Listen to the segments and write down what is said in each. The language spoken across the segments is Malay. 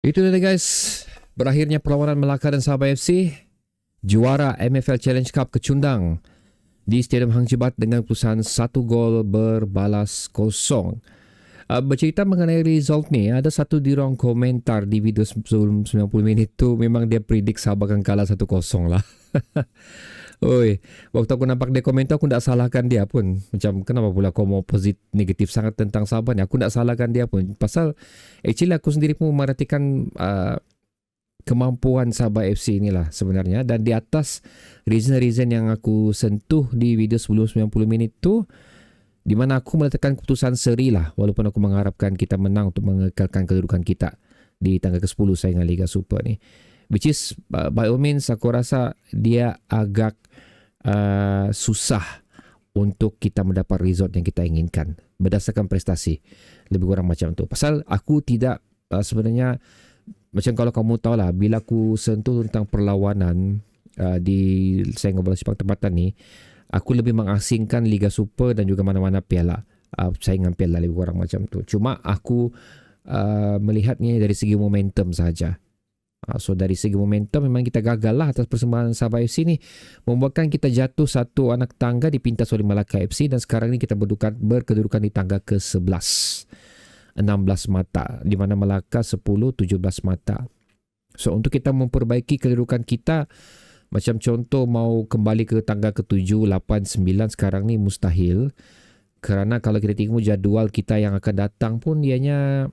Itu dia guys, berakhirnya perlawanan Melaka dan Sabah FC, juara MFL Challenge Cup kecundang di Stadium Hang Jebat dengan keputusan 1 gol berbalas kosong. Bercerita mengenai result ni, ada satu dirong komentar di video sebelum 90 minit tu, memang dia predict Sabah akan kalah 1-0 lah. Oi, waktu aku nampak dia komentar, aku tak salahkan dia pun. Macam kenapa pula kau mau negatif sangat tentang Sabah ni? Aku tak salahkan dia pun. Pasal actually aku sendiri pun merhatikan kemampuan Sabah FC inilah sebenarnya. Dan di atas reason-reason yang aku sentuh di video sebelum 90 minit tu, di mana aku meletakkan keputusan seri lah, walaupun aku mengharapkan kita menang untuk mengekalkan kedudukan kita di tangga ke-10 saingan Liga Super ni. Which is by all means aku rasa dia agak susah untuk kita mendapat result yang kita inginkan berdasarkan prestasi, lebih kurang macam tu. Pasal aku tidak sebenarnya, macam kalau kamu tahu lah, bila aku sentuh tentang perlawanan di saingan bola sepak tempatan ni, aku lebih mengasingkan Liga Super dan juga mana-mana piala, saingan piala, lebih kurang macam tu. Cuma aku melihatnya dari segi momentum saja. So dari segi momentum memang kita gagal lah atas persembahan Sabah FC ni, membuatkan kita jatuh satu anak tangga dipintas oleh Melaka FC, dan sekarang ni kita berkedudukan di tangga ke-11, 16 mata, di mana Melaka 10, 17 mata. So untuk kita memperbaiki kedudukan kita, macam contoh mau kembali ke tangga ke-7, 8, 9 sekarang ni mustahil. Kerana kalau kita tengok jadual kita yang akan datang pun, dianya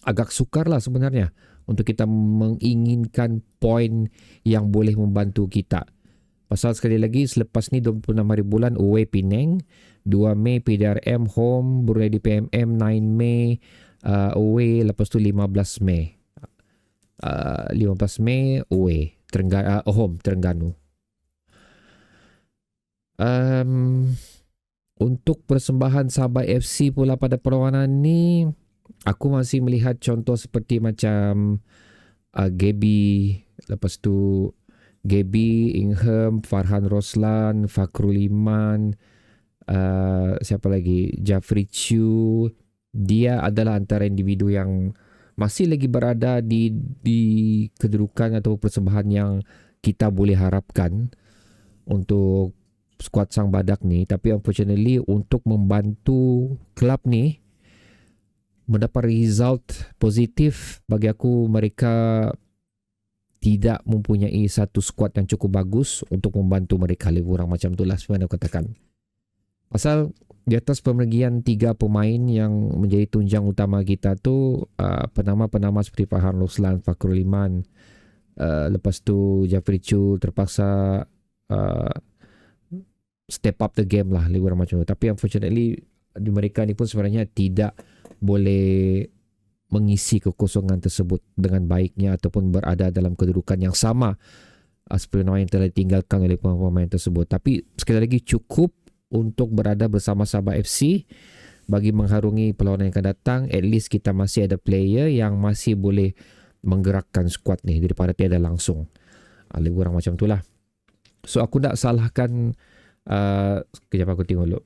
agak sukar lah sebenarnya untuk kita menginginkan poin yang boleh membantu kita. Pasal sekali lagi, selepas ni 26 hari bulan away Penang, 2 Mei PDRM home, Brunei DPMM 9 Mei away, lepas tu 15 Mei 15 Mei away home Terengganu. Untuk persembahan Sabah FC pula pada perlawanan ni, aku masih melihat contoh seperti macam Gaby, lepas tu Gaby, Ingham, Farhan Roslan, Fakrul Iman, siapa lagi, Jafri Chu. Dia adalah antara individu yang masih lagi berada di kedudukan atau persembahan yang kita boleh harapkan untuk skuad Sang Badak ni. Tapi unfortunately, untuk membantu klub ni mendapat result positif, bagi aku mereka tidak mempunyai satu skuad yang cukup bagus untuk membantu mereka. Lebih kurang macam itulah sebenarnya aku katakan. Pasal di atas pemergian 3 pemain yang menjadi tunjang utama kita tu, penama-penama seperti Farhan Roslan, Fakrul Iman, lepas tu Jafri Chu terpaksa step up the game lah, lebih kurang macam itu. Tapi unfortunately mereka ni pun sebenarnya tidak boleh mengisi kekosongan tersebut dengan baiknya ataupun berada dalam kedudukan yang sama seperti nama yang telah ditinggalkan oleh pemain tersebut. Tapi sekali lagi cukup untuk berada bersama Sabah FC bagi mengharungi perlawanan yang akan datang. At least kita masih ada player yang masih boleh menggerakkan skuad ni daripada tiada langsung. Lebih kurang macam itulah. So aku tak salahkan, kejap aku tengok dulu.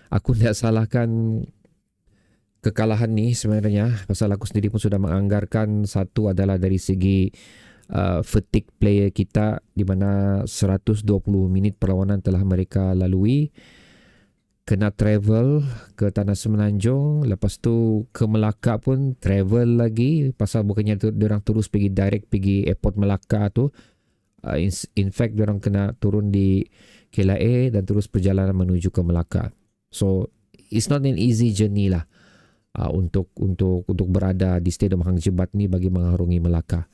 Aku tidak salahkan kekalahan ni sebenarnya, pasal aku sendiri pun sudah menganggarkan satu adalah dari segi fatigue player kita, di mana 120 minit perlawanan telah mereka lalui, kena travel ke Tanah Semenanjung, lepas tu ke Melaka pun travel lagi, pasal bukannya diorang terus direct pergi airport Melaka tu. In fact diorang kena turun di KLIA dan terus perjalanan menuju ke Melaka. So it's not an easy journey lah untuk berada di Stadium Hang Jebat ni bagi mengharungi Melaka,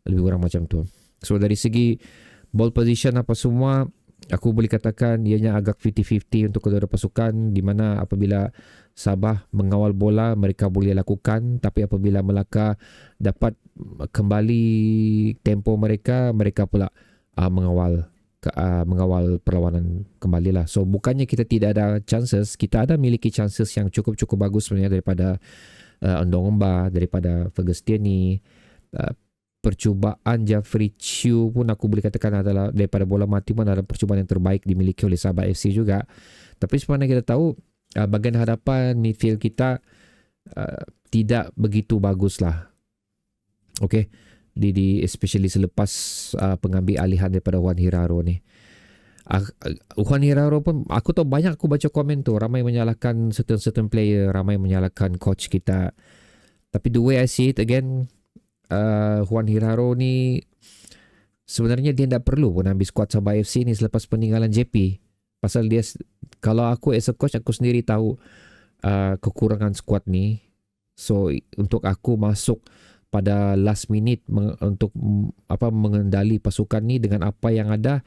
lebih kurang macam tu. So dari segi ball position apa semua, aku boleh katakan ianya agak 50-50 untuk kedua pasukan, di mana apabila Sabah mengawal bola mereka boleh lakukan, tapi apabila Melaka dapat kembali tempo mereka pula mengawal perlawanan kembali lah. So bukannya kita tidak ada chances, kita ada miliki chances yang cukup bagus sebenarnya daripada Endong Omba, daripada Fergus Tierney. Percubaan Jafri Chu pun aku boleh katakan adalah daripada bola mati pun adalah percubaan yang terbaik dimiliki oleh Sabah FC juga. Tapi sebenarnya kita tahu bahagian hadapan midfield kita tidak begitu bagus lah. Okay, di especially selepas pengambil alihan daripada Juan Hiraro ni. Juan Hiraro pun, aku tahu banyak aku baca komen tu, ramai menyalahkan certain player, ramai menyalahkan coach kita. Tapi the way I see it again, Juan Hiraro ni sebenarnya dia tak perlu pun ambil squad Sabah FC ni selepas peninggalan JP. Pasal dia, kalau aku as a coach, aku sendiri tahu kekurangan squad ni. So untuk aku masuk pada last minute untuk mengendali pasukan ni dengan apa yang ada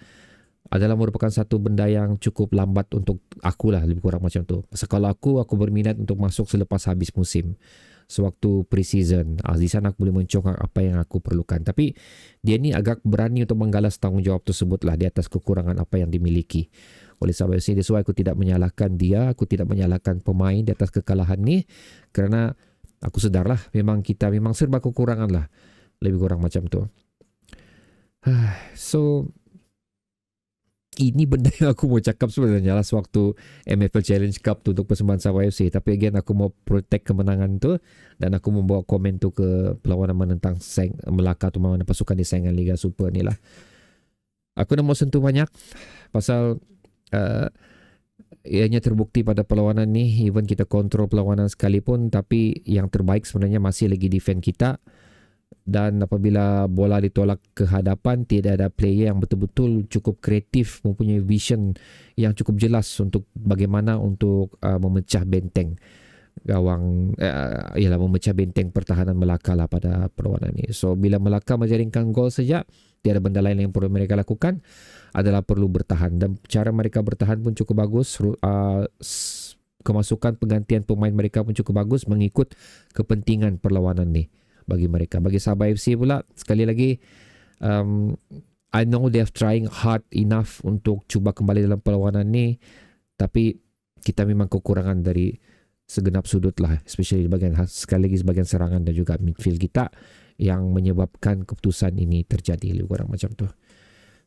adalah merupakan satu benda yang cukup lambat untuk aku lah, lebih kurang macam tu. Pasal kalau aku berminat untuk masuk selepas habis musim, sewaktu pre-season. Di sana aku boleh mencongkak apa yang aku perlukan. Tapi dia ni agak berani untuk menggalas tanggungjawab tersebut lah di atas kekurangan apa yang dimiliki oleh Sabah FC. That's why aku tidak menyalahkan dia, aku tidak menyalahkan pemain di atas kekalahan ni, kerana aku sedar lah memang kita memang serba kekurangan lah, lebih kurang macam tu. So ini benda yang aku mau cakap sebenarnya lah sewaktu MFL Challenge Cup tu untuk persembahan Sabah FC. Tapi again, aku mau protect kemenangan tu dan aku membawa komen tu ke perlawanan menentang Melaka tu, mana pasukan di saingan Liga Super ni lah. Aku dah mau sentuh banyak pasal ianya terbukti pada perlawanan ni, even kita kontrol perlawanan sekalipun, tapi yang terbaik sebenarnya masih lagi defend kita. Dan apabila bola ditolak ke hadapan, tidak ada player yang betul-betul cukup kreatif, mempunyai vision yang cukup jelas untuk bagaimana untuk memecah benteng gawang, memecah benteng pertahanan Melaka lah pada perlawanan ini. So bila Melaka menjaringkan gol saja, tiada benda lain yang perlu mereka lakukan, adalah perlu bertahan. Dan cara mereka bertahan pun cukup bagus. Kemasukan penggantian pemain mereka pun cukup bagus mengikut kepentingan perlawanan ni bagi mereka. Bagi Sabah FC pula, sekali lagi, I know they are trying hard enough untuk cuba kembali dalam perlawanan ni, tapi kita memang kekurangan dari segenap sudut lah, especially sekali lagi bahagian serangan dan juga midfield kita, yang menyebabkan keputusan ini terjadi, lebih kurang macam tu.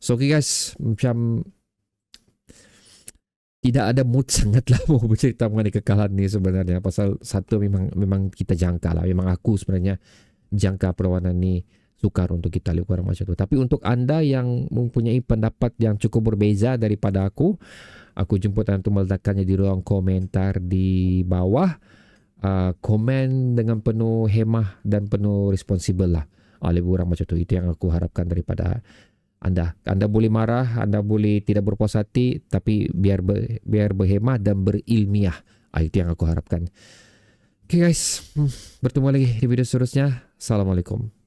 So okay guys, macam tidak ada mood sangat lah mau bercerita mengenai kekalahan ni sebenarnya, pasal satu memang kita jangka lah, memang aku sebenarnya jangka perlawanan ni sukar untuk kita, lebih kurang macam tu. Tapi untuk anda yang mempunyai pendapat yang cukup berbeza daripada aku jemput anda untuk meletakkannya di ruang komentar di bawah. Komen dengan penuh hemah dan penuh responsibel lah, lebih kurang macam tu. Itu yang aku harapkan daripada anda. Anda boleh marah, anda boleh tidak berpuas hati, tapi biar berhemah dan berilmiah. Itu yang aku harapkan. Okay guys, bertemu lagi di video seterusnya. Assalamualaikum.